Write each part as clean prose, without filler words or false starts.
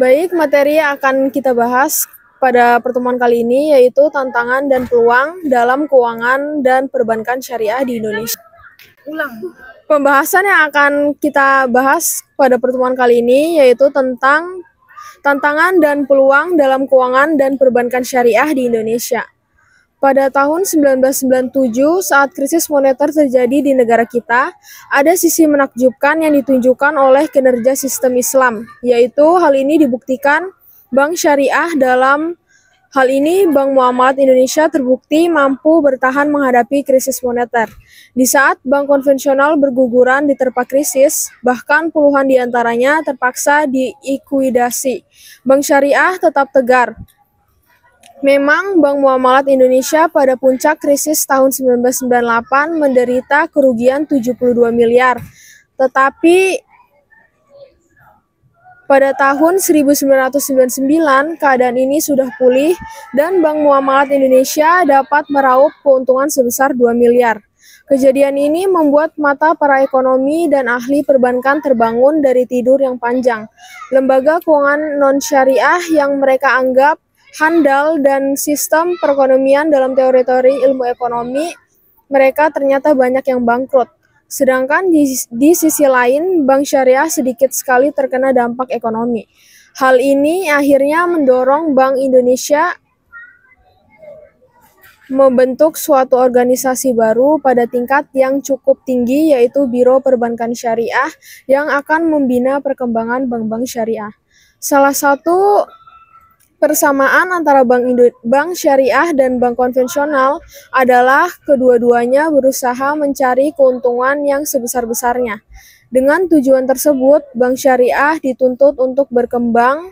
Baik, materi yang akan kita bahas pada pertemuan kali ini yaitu tantangan dan peluang dalam keuangan dan perbankan syariah di Indonesia. Pembahasan yang akan kita bahas pada pertemuan kali ini yaitu tentang tantangan dan peluang dalam keuangan dan perbankan syariah di Indonesia. Pada tahun 1997, saat krisis moneter terjadi di negara kita, ada sisi menakjubkan yang ditunjukkan oleh kinerja sistem Islam, yaitu hal ini dibuktikan Bank Syariah dalam hal ini Bank Muamalat Indonesia terbukti mampu bertahan menghadapi krisis moneter. Di saat bank konvensional berguguran diterpa krisis, bahkan puluhan diantaranya terpaksa diikuidasi. Bank Syariah tetap tegar. Memang Bank Muamalat Indonesia pada puncak krisis tahun 1998 menderita kerugian 72 miliar. Tetapi pada tahun 1999 keadaan ini sudah pulih dan Bank Muamalat Indonesia dapat meraup keuntungan sebesar 2 miliar. Kejadian ini membuat mata para ekonomi dan ahli perbankan terbangun dari tidur yang panjang. Lembaga keuangan non-syariah yang mereka anggap handal dan sistem perekonomian dalam teori-teori ilmu ekonomi, mereka ternyata banyak yang bangkrut. Sedangkan di sisi lain, bank syariah sedikit sekali terkena dampak ekonomi. Hal ini akhirnya mendorong Bank Indonesia membentuk suatu organisasi baru pada tingkat yang cukup tinggi, yaitu Biro Perbankan Syariah yang akan membina perkembangan bank-bank syariah. Salah satu persamaan antara bank syariah dan bank konvensional adalah kedua-duanya berusaha mencari keuntungan yang sebesar-besarnya. Dengan tujuan tersebut, bank syariah dituntut untuk berkembang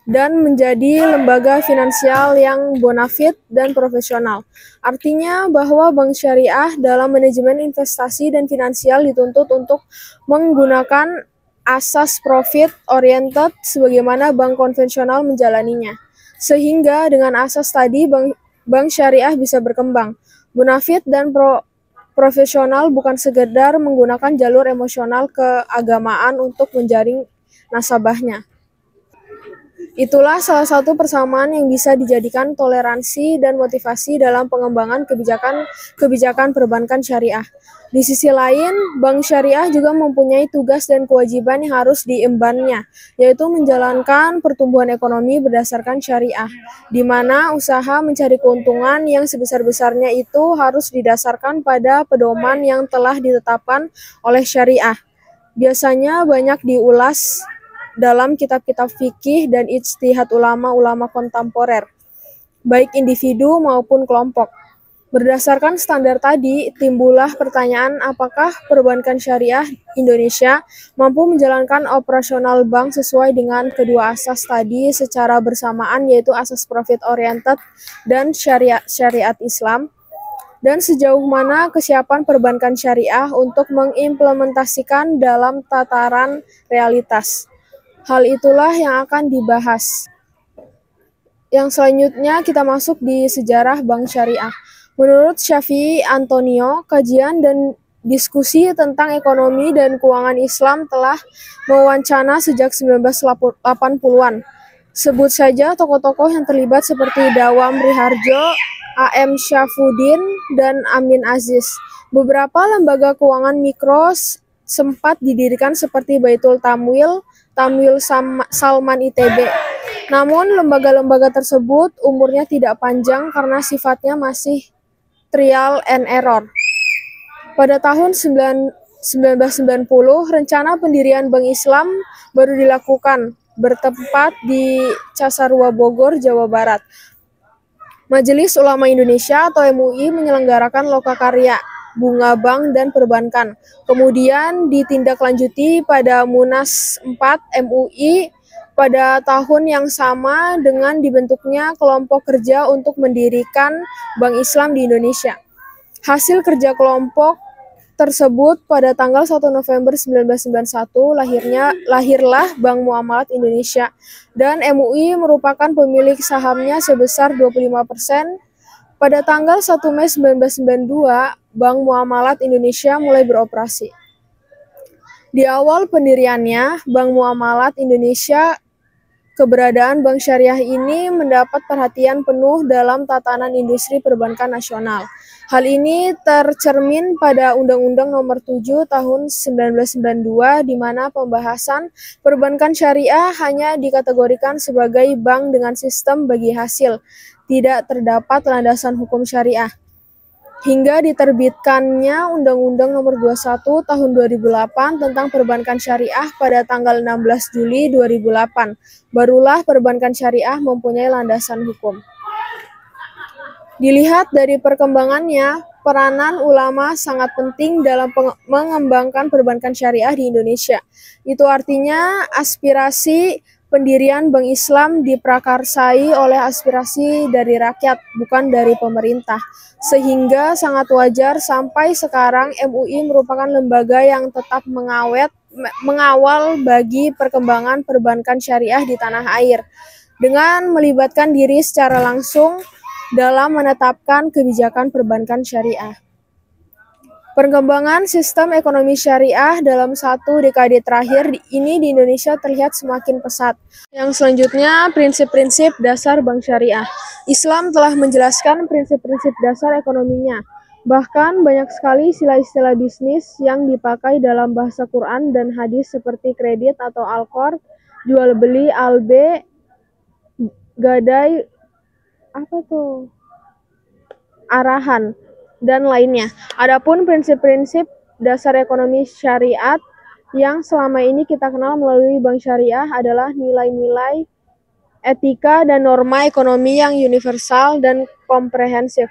dan menjadi lembaga finansial yang bonafit dan profesional. Artinya bahwa bank syariah dalam manajemen investasi dan finansial dituntut untuk menggunakan asas profit oriented sebagaimana bank konvensional menjalaninya. Sehingga dengan asas tadi bank syariah bisa berkembang. Bonafit dan profesional bukan sekedar menggunakan jalur emosional keagamaan untuk menjaring nasabahnya. Itulah salah satu persamaan yang bisa dijadikan toleransi dan motivasi dalam pengembangan kebijakan perbankan syariah. Di sisi lain, bank syariah juga mempunyai tugas dan kewajiban yang harus diembannya, yaitu menjalankan pertumbuhan ekonomi berdasarkan syariah, di mana usaha mencari keuntungan yang sebesar-besarnya itu harus didasarkan pada pedoman yang telah ditetapkan oleh syariah. Biasanya banyak diulas dalam kitab-kitab fikih dan ijtihad ulama-ulama kontemporer, baik individu maupun kelompok. Berdasarkan standar tadi, timbullah pertanyaan apakah perbankan syariah Indonesia mampu menjalankan operasional bank sesuai dengan kedua asas tadi secara bersamaan, yaitu asas profit oriented dan syariat Islam, dan sejauh mana kesiapan perbankan syariah untuk mengimplementasikan dalam tataran realitas. Hal itulah yang akan dibahas. Yang selanjutnya kita masuk di sejarah bank syariah. Menurut Syafi'i Antonio, kajian dan diskusi tentang ekonomi dan keuangan Islam telah mewancana sejak 1980-an. Sebut saja tokoh-tokoh yang terlibat seperti Dawam Riharjo, A.M. Syafudin, dan Amin Aziz. Beberapa lembaga keuangan mikro sempat didirikan seperti Baitul Tamwil Salman ITB. Namun lembaga-lembaga tersebut umurnya tidak panjang karena sifatnya masih trial and error. Pada tahun 1990, rencana pendirian Bank Islam baru dilakukan, bertempat di Casarua Bogor, Jawa Barat. Majelis Ulama Indonesia atau MUI menyelenggarakan lokakarya bunga bank dan perbankan. Kemudian ditindaklanjuti pada Munas 4 MUI pada tahun yang sama dengan dibentuknya kelompok kerja untuk mendirikan Bank Islam di Indonesia. Hasil kerja kelompok tersebut pada tanggal 1 November 1991 lahirlah Bank Muamalat Indonesia, dan MUI merupakan pemilik sahamnya sebesar 25%. Pada tanggal 1 Mei 1992, Bank Muamalat Indonesia mulai beroperasi. Di awal pendiriannya, Bank Muamalat Indonesia Keberadaan bank syariah ini mendapat perhatian penuh dalam tatanan industri perbankan nasional. Hal ini tercermin pada Undang-Undang Nomor 7 Tahun 1992 di mana pembahasan perbankan syariah hanya dikategorikan sebagai bank dengan sistem bagi hasil, tidak terdapat landasan hukum syariah. Hingga diterbitkannya Undang-Undang Nomor 21 Tahun 2008 tentang Perbankan Syariah pada tanggal 16 Juli 2008, barulah perbankan syariah mempunyai landasan hukum. Dilihat dari perkembangannya, peranan ulama sangat penting dalam mengembangkan perbankan syariah di Indonesia. Itu artinya aspirasi pendirian Bank Islam diprakarsai oleh aspirasi dari rakyat, bukan dari pemerintah. Sehingga sangat wajar sampai sekarang MUI merupakan lembaga yang tetap mengawal bagi perkembangan perbankan syariah di tanah air, dengan melibatkan diri secara langsung dalam menetapkan kebijakan perbankan syariah. Perkembangan sistem ekonomi syariah dalam satu dekade terakhir ini di Indonesia terlihat semakin pesat. Yang selanjutnya, prinsip-prinsip dasar bank syariah. Islam telah menjelaskan prinsip-prinsip dasar ekonominya. Bahkan banyak sekali istilah-istilah bisnis yang dipakai dalam bahasa Quran dan hadis seperti kredit atau al-qard, jual beli, albe, gadai, arahan, dan lainnya. Adapun prinsip-prinsip dasar ekonomi syariat yang selama ini kita kenal melalui bank syariah adalah nilai-nilai etika dan norma ekonomi yang universal dan komprehensif.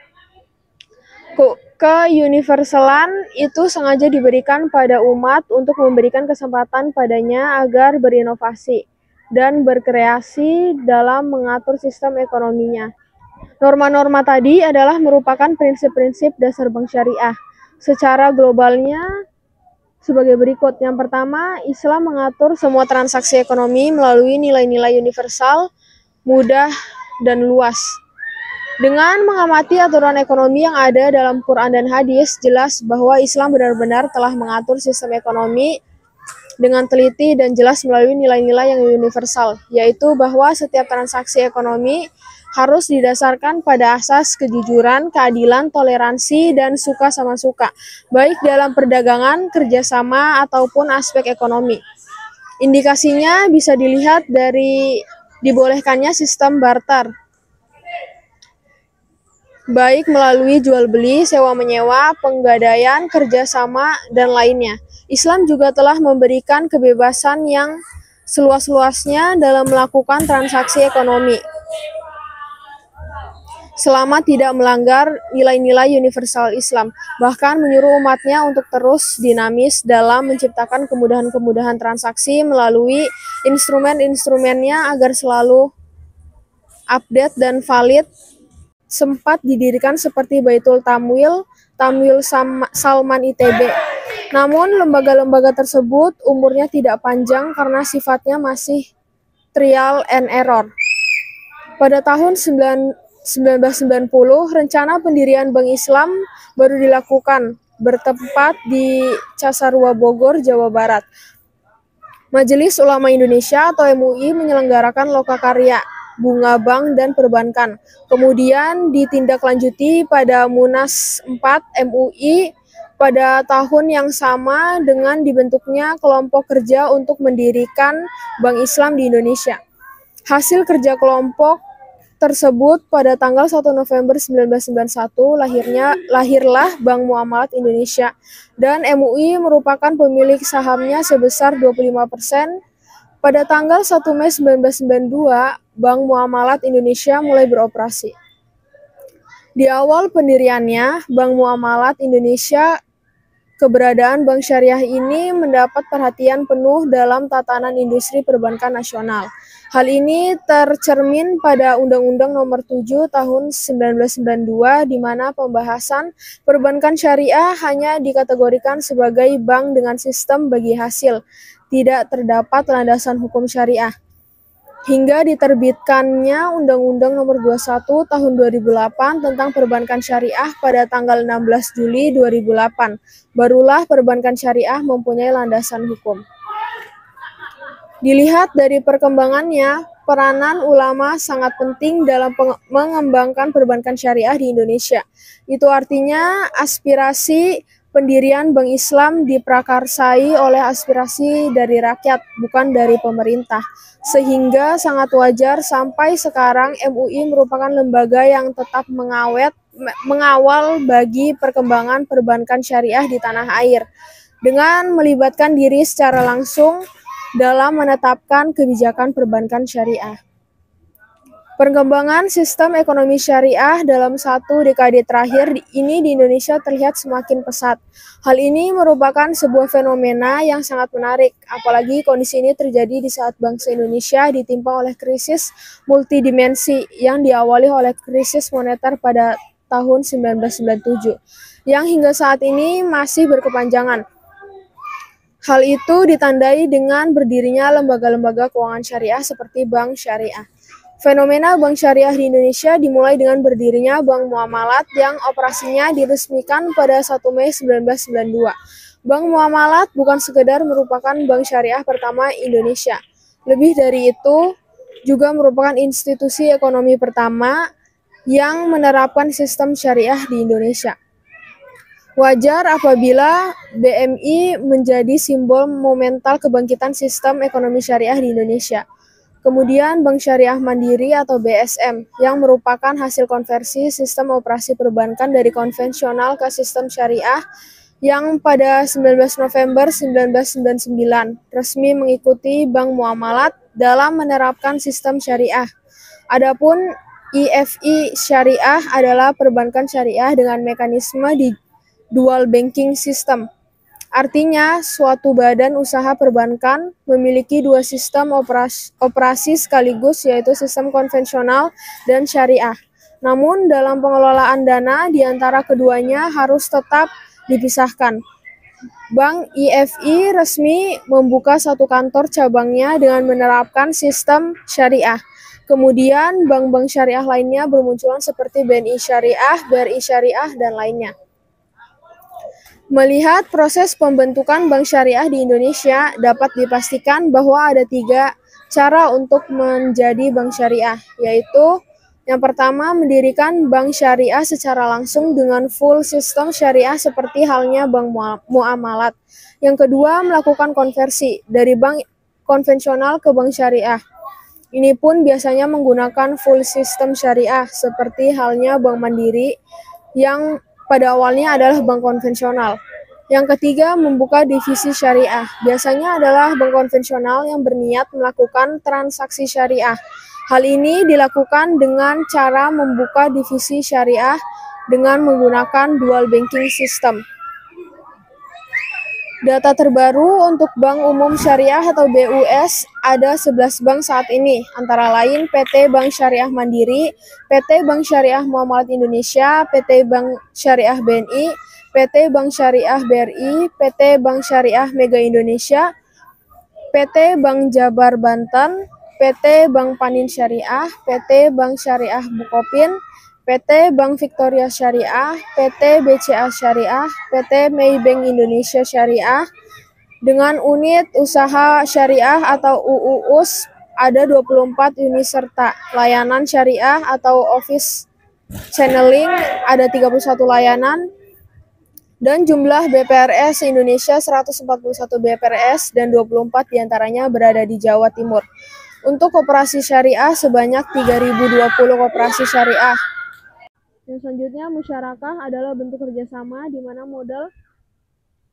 Keuniversalan itu sengaja diberikan pada umat untuk memberikan kesempatan padanya agar berinovasi dan berkreasi dalam mengatur sistem ekonominya. Norma-norma tadi adalah merupakan prinsip-prinsip dasar bank syariah. Secara globalnya sebagai berikut. Yang pertama, Islam mengatur semua transaksi ekonomi melalui nilai-nilai universal, mudah, dan luas. Dengan mengamati aturan ekonomi yang ada dalam Quran dan hadis, jelas bahwa Islam benar-benar telah mengatur sistem ekonomi dengan teliti dan jelas melalui nilai-nilai yang universal, yaitu bahwa setiap transaksi ekonomi harus didasarkan pada asas kejujuran, keadilan, toleransi, dan suka sama suka, baik dalam perdagangan, kerjasama, ataupun aspek ekonomi. Indikasinya bisa dilihat dari dibolehkannya sistem barter, baik melalui jual beli, sewa menyewa, penggadaian, kerjasama, dan lainnya. Islam juga telah memberikan kebebasan yang seluas-luasnya dalam melakukan transaksi ekonomi, selama tidak melanggar nilai-nilai universal Islam, bahkan menyuruh umatnya untuk terus dinamis dalam menciptakan kemudahan-kemudahan transaksi melalui instrumen-instrumennya agar selalu update dan valid. Sempat didirikan seperti Baitul Tamwil, Tamwil Salman ITB. Namun lembaga-lembaga tersebut umurnya tidak panjang karena sifatnya masih trial and error. Pada tahun 1990, rencana pendirian Bank Islam baru dilakukan, bertempat di Casarua Bogor, Jawa Barat. Majelis Ulama Indonesia atau MUI menyelenggarakan lokakarya, bunga bank, dan perbankan. Kemudian ditindaklanjuti pada Munas 4 MUI pada tahun yang sama dengan dibentuknya kelompok kerja untuk mendirikan Bank Islam di Indonesia. Hasil kerja kelompok tersebut pada tanggal 1 November 1991 lahirlah Bank Muamalat Indonesia, dan MUI merupakan pemilik sahamnya sebesar 25%. Pada tanggal 1 Mei 1992, Bank Muamalat Indonesia mulai beroperasi. Di awal pendiriannya, Bank Muamalat Indonesia, keberadaan bank syariah ini mendapat perhatian penuh dalam tatanan industri perbankan nasional. Hal ini tercermin pada Undang-Undang Nomor 7 Tahun 1992 di mana pembahasan perbankan syariah hanya dikategorikan sebagai bank dengan sistem bagi hasil, tidak terdapat landasan hukum syariah. Hingga diterbitkannya Undang-Undang Nomor 21 Tahun 2008 tentang Perbankan Syariah pada tanggal 16 Juli 2008, barulah perbankan syariah mempunyai landasan hukum. Dilihat dari perkembangannya, peranan ulama sangat penting dalam mengembangkan perbankan syariah di Indonesia. Itu artinya aspirasi pendirian Bank Islam diprakarsai oleh aspirasi dari rakyat, bukan dari pemerintah. Sehingga sangat wajar sampai sekarang MUI merupakan lembaga yang tetap mengawal bagi perkembangan perbankan syariah di tanah air, dengan melibatkan diri secara langsung dalam menetapkan kebijakan perbankan syariah. Perkembangan sistem ekonomi syariah dalam 1 dekade terakhir ini di Indonesia terlihat semakin pesat. Hal ini merupakan sebuah fenomena yang sangat menarik, apalagi kondisi ini terjadi di saat bangsa Indonesia ditimpa oleh krisis multidimensi yang diawali oleh krisis moneter pada tahun 1997, yang hingga saat ini masih berkepanjangan. Hal itu ditandai dengan berdirinya lembaga-lembaga keuangan syariah seperti Bank Syariah. Fenomena Bank Syariah di Indonesia dimulai dengan berdirinya Bank Muamalat yang operasinya diresmikan pada 1 Mei 1992. Bank Muamalat bukan sekedar merupakan bank syariah pertama Indonesia. Lebih dari itu, juga merupakan institusi ekonomi pertama yang menerapkan sistem syariah di Indonesia. Wajar apabila BMI menjadi simbol momental kebangkitan sistem ekonomi syariah di Indonesia. Kemudian Bank Syariah Mandiri atau BSM yang merupakan hasil konversi sistem operasi perbankan dari konvensional ke sistem syariah yang pada 19 November 1999 resmi mengikuti Bank Muamalat dalam menerapkan sistem syariah. Adapun IFI Syariah adalah perbankan syariah dengan mekanisme di dual banking system. Artinya, suatu badan usaha perbankan memiliki dua sistem operasi sekaligus, yaitu sistem konvensional dan syariah. Namun, dalam pengelolaan dana di antara keduanya harus tetap dipisahkan. Bank IFI resmi membuka satu kantor cabangnya dengan menerapkan sistem syariah. Kemudian, bank-bank syariah lainnya bermunculan seperti BNI Syariah, BRI Syariah, dan lainnya. Melihat proses pembentukan bank syariah di Indonesia, dapat dipastikan bahwa ada 3 cara untuk menjadi bank syariah, yaitu yang pertama, mendirikan bank syariah secara langsung dengan full sistem syariah seperti halnya bank muamalat. Yang kedua, melakukan konversi dari bank konvensional ke bank syariah. Ini pun biasanya menggunakan full sistem syariah seperti halnya Bank Mandiri yang pada awalnya adalah bank konvensional. Yang ketiga, membuka divisi syariah. Biasanya adalah bank konvensional yang berniat melakukan transaksi syariah. Hal ini dilakukan dengan cara membuka divisi syariah dengan menggunakan dual banking system. Data terbaru untuk Bank Umum Syariah atau BUS, ada 11 bank saat ini, antara lain PT Bank Syariah Mandiri, PT Bank Syariah Muamalat Indonesia, PT Bank Syariah BNI, PT Bank Syariah BRI, PT Bank Syariah Mega Indonesia, PT Bank Jabar Banten, PT Bank Panin Syariah, PT Bank Syariah Bukopin, PT Bank Victoria Syariah, PT BCA Syariah, PT Maybank Indonesia Syariah, dengan unit usaha syariah atau UUUS ada 24 unit serta layanan syariah atau office channeling ada 31 layanan, dan jumlah BPRS Indonesia 141 BPRS dan 24 diantaranya berada di Jawa Timur. Untuk koperasi syariah sebanyak 3.020 koperasi syariah. Yang selanjutnya, musyarakah adalah bentuk kerjasama di mana modal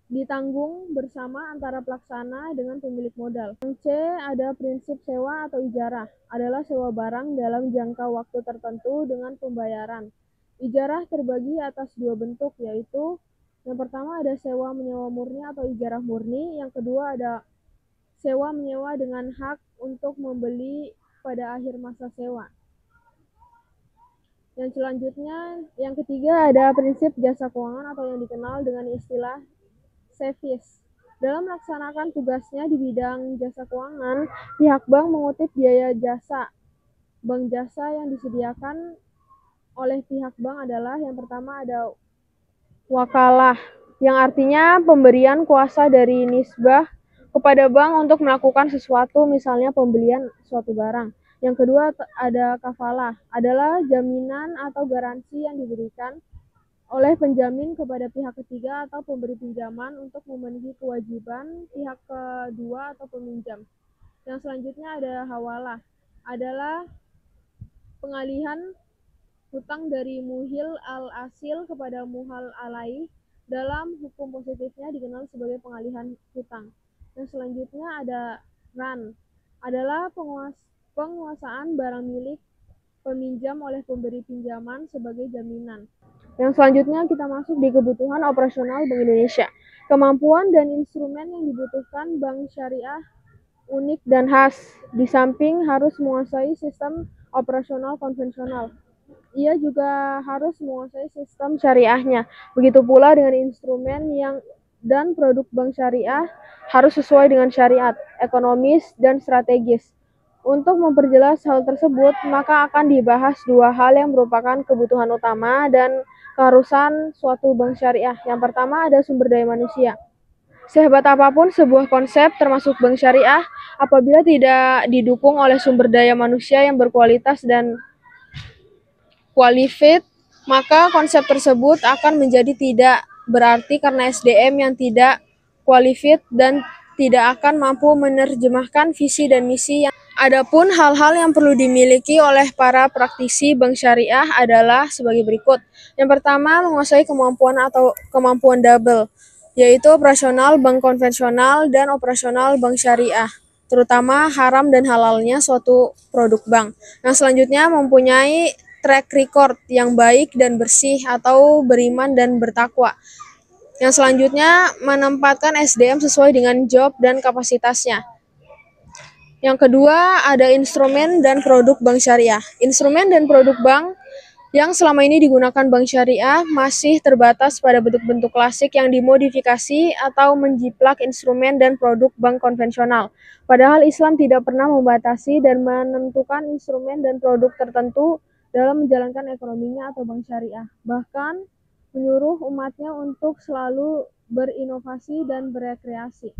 ditanggung bersama antara pelaksana dengan pemilik modal. Yang C, ada prinsip sewa atau ijarah, adalah sewa barang dalam jangka waktu tertentu dengan pembayaran. Ijarah terbagi atas 2 bentuk, yaitu yang pertama ada sewa menyewa murni atau ijarah murni, yang kedua ada sewa menyewa dengan hak untuk membeli pada akhir masa sewa. Yang selanjutnya, yang ketiga ada prinsip jasa keuangan atau yang dikenal dengan istilah service. Dalam melaksanakan tugasnya di bidang jasa keuangan, pihak bank mengutip biaya jasa. Bank jasa yang disediakan oleh pihak bank adalah yang pertama ada wakalah, yang artinya pemberian kuasa dari nisbah kepada bank untuk melakukan sesuatu, misalnya pembelian suatu barang. Yang kedua ada kafalah, adalah jaminan atau garansi yang diberikan oleh penjamin kepada pihak ketiga atau pemberi pinjaman untuk memenuhi kewajiban pihak kedua atau peminjam. Yang selanjutnya ada hawalah, adalah pengalihan hutang dari muhil al-asil kepada muhal alaih. Dalam hukum positifnya dikenal sebagai pengalihan hutang. Yang selanjutnya ada ran, adalah penguasaan barang milik peminjam oleh pemberi pinjaman sebagai jaminan. Yang selanjutnya kita masuk di kebutuhan operasional Bank Indonesia. Kemampuan dan instrumen yang dibutuhkan bank syariah unik dan khas. Di samping harus menguasai sistem operasional konvensional, ia juga harus menguasai sistem syariahnya. Begitu pula dengan instrumen dan produk bank syariah harus sesuai dengan syariat, ekonomis, dan strategis. Untuk memperjelas hal tersebut, maka akan dibahas dua hal yang merupakan kebutuhan utama dan keharusan suatu bank syariah. Yang pertama ada sumber daya manusia. Sehebat apapun sebuah konsep termasuk bank syariah, apabila tidak didukung oleh sumber daya manusia yang berkualitas dan qualified, maka konsep tersebut akan menjadi tidak berarti karena SDM yang tidak qualified dan tidak akan mampu menerjemahkan visi dan misi yang adapun hal-hal yang perlu dimiliki oleh para praktisi bank syariah adalah sebagai berikut. Yang pertama, menguasai kemampuan double, yaitu operasional bank konvensional dan operasional bank syariah, terutama haram dan halalnya suatu produk bank. Yang selanjutnya, mempunyai track record yang baik dan bersih atau beriman dan bertakwa. Yang selanjutnya, menempatkan SDM sesuai dengan job dan kapasitasnya. Yang kedua, ada instrumen dan produk bank syariah. Instrumen dan produk bank yang selama ini digunakan bank syariah masih terbatas pada bentuk-bentuk klasik yang dimodifikasi atau menjiplak instrumen dan produk bank konvensional. Padahal Islam tidak pernah membatasi dan menentukan instrumen dan produk tertentu dalam menjalankan ekonominya atau bank syariah. Bahkan menyuruh umatnya untuk selalu berinovasi dan berekreasi.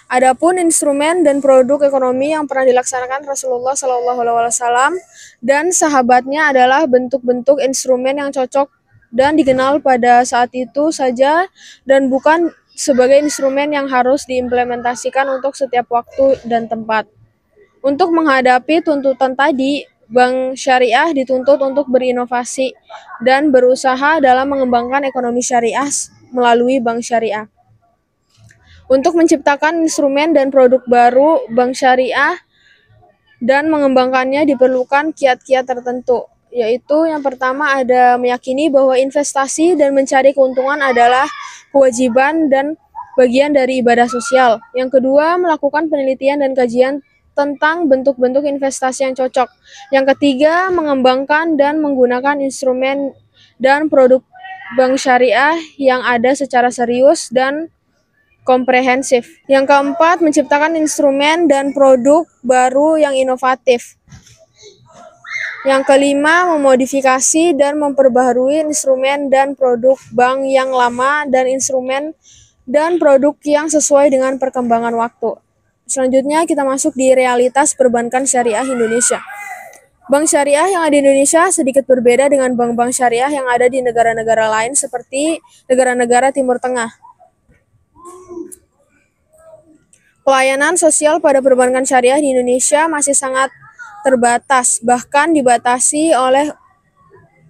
Adapun instrumen dan produk ekonomi yang pernah dilaksanakan Rasulullah SAW dan sahabatnya adalah bentuk-bentuk instrumen yang cocok dan dikenal pada saat itu saja dan bukan sebagai instrumen yang harus diimplementasikan untuk setiap waktu dan tempat. Untuk menghadapi tuntutan tadi, bank syariah dituntut untuk berinovasi dan berusaha dalam mengembangkan ekonomi syariah melalui bank syariah. Untuk menciptakan instrumen dan produk baru bank syariah dan mengembangkannya diperlukan kiat-kiat tertentu, yaitu yang pertama ada meyakini bahwa investasi dan mencari keuntungan adalah kewajiban dan bagian dari ibadah sosial. Yang kedua, melakukan penelitian dan kajian tentang bentuk-bentuk investasi yang cocok. Yang ketiga, mengembangkan dan menggunakan instrumen dan produk bank syariah yang ada secara serius dan komprehensif. Yang keempat, menciptakan instrumen dan produk baru yang inovatif. Yang kelima, memodifikasi dan memperbaharui instrumen dan produk bank yang lama dan instrumen dan produk yang sesuai dengan perkembangan waktu. Selanjutnya kita masuk di realitas perbankan syariah Indonesia. Bank syariah yang ada di Indonesia sedikit berbeda dengan bank-bank syariah yang ada di negara-negara lain seperti negara-negara Timur Tengah. Pelayanan sosial pada perbankan syariah di Indonesia masih sangat terbatas, bahkan dibatasi oleh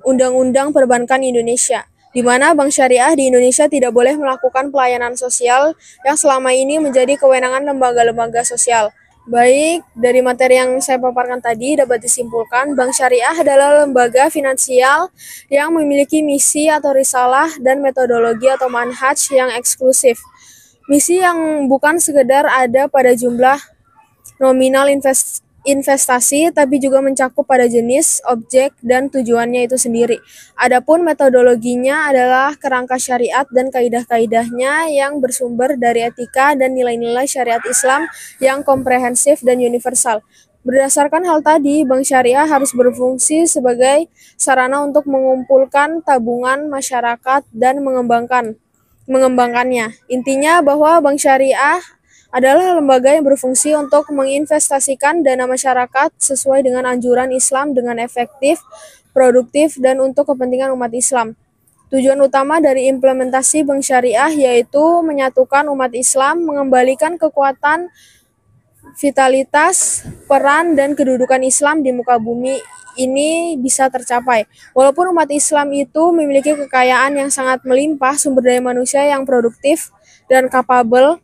Undang-Undang Perbankan Indonesia, di mana bank syariah di Indonesia tidak boleh melakukan pelayanan sosial yang selama ini menjadi kewenangan lembaga-lembaga sosial. Baik, dari materi yang saya paparkan tadi dapat disimpulkan bank syariah adalah lembaga finansial yang memiliki misi atau risalah dan metodologi atau manhaj yang eksklusif. Misi yang bukan sekedar ada pada jumlah nominal investasi, tapi juga mencakup pada jenis, objek, dan tujuannya itu sendiri. Adapun metodologinya adalah kerangka syariat dan kaidah-kaidahnya yang bersumber dari etika dan nilai-nilai syariat Islam yang komprehensif dan universal. Berdasarkan hal tadi, bank syariah harus berfungsi sebagai sarana untuk mengumpulkan tabungan masyarakat dan mengembangkannya. Intinya bahwa bank syariah adalah lembaga yang berfungsi untuk menginvestasikan dana masyarakat sesuai dengan anjuran Islam dengan efektif, produktif, dan untuk kepentingan umat Islam. Tujuan utama dari implementasi bank syariah yaitu menyatukan umat Islam, mengembalikan kekuatan, vitalitas, peran, dan kedudukan Islam di muka bumi ini bisa tercapai. Walaupun umat Islam itu memiliki kekayaan yang sangat melimpah, sumber daya manusia yang produktif dan kapabel,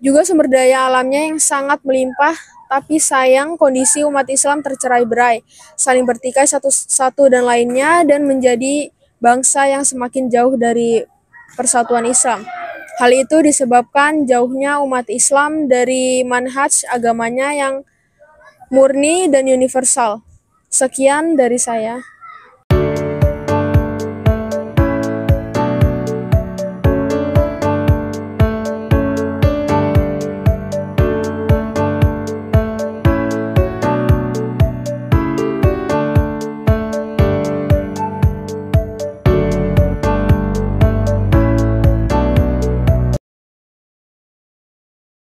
juga sumber daya alamnya yang sangat melimpah, tapi sayang kondisi umat Islam tercerai-berai, saling bertikai satu dan lainnya, dan menjadi bangsa yang semakin jauh dari persatuan Islam. Hal itu disebabkan jauhnya umat Islam dari manhaj agamanya yang murni dan universal. Sekian dari saya.